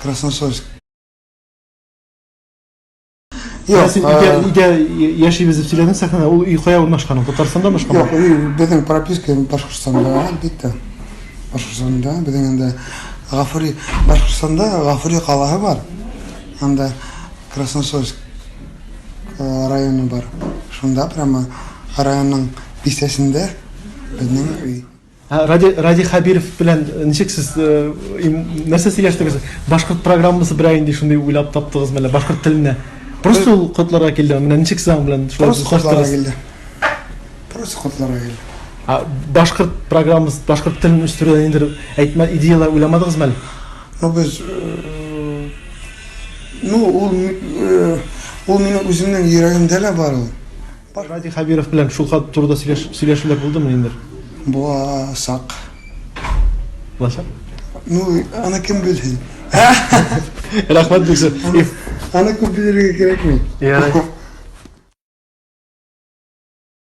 Красносольск. Үйге яшибиз деп сүйлөдүң сахнада, ул үй кая урнашкан? Татарстанда урнашкан? Yok, bizim прописка Башкортстанда, албетте. Башкортстанда, bizim анда Гафури, Башкортстанда Гафури каласы бар. Анда Красносольск району бар. Шунда прямо районның бистесинде біздің үй. Ради Хабиров белән ничек сез нәрсә сөйләштегез? Башкорт программасы бер айында шундый уйлап таптыгыз мәле башкорт теленә. Просто ул котларга килде. Менә ничек саң белән шулай Просто котларга келди. Башкорт программасы, башкорт телен үстерүдән инде әйтмә идеялар уйламадыгыз мәле? Без ул минем үземнең йөрәгемдә лә бар ул. Ради Хабиров белән шул турыда сөйләшүләр булдымы инде? Буасак. Булачак? Аны кем белһен? Рәхмәт бик зур. Аны күп белергә кирәкми.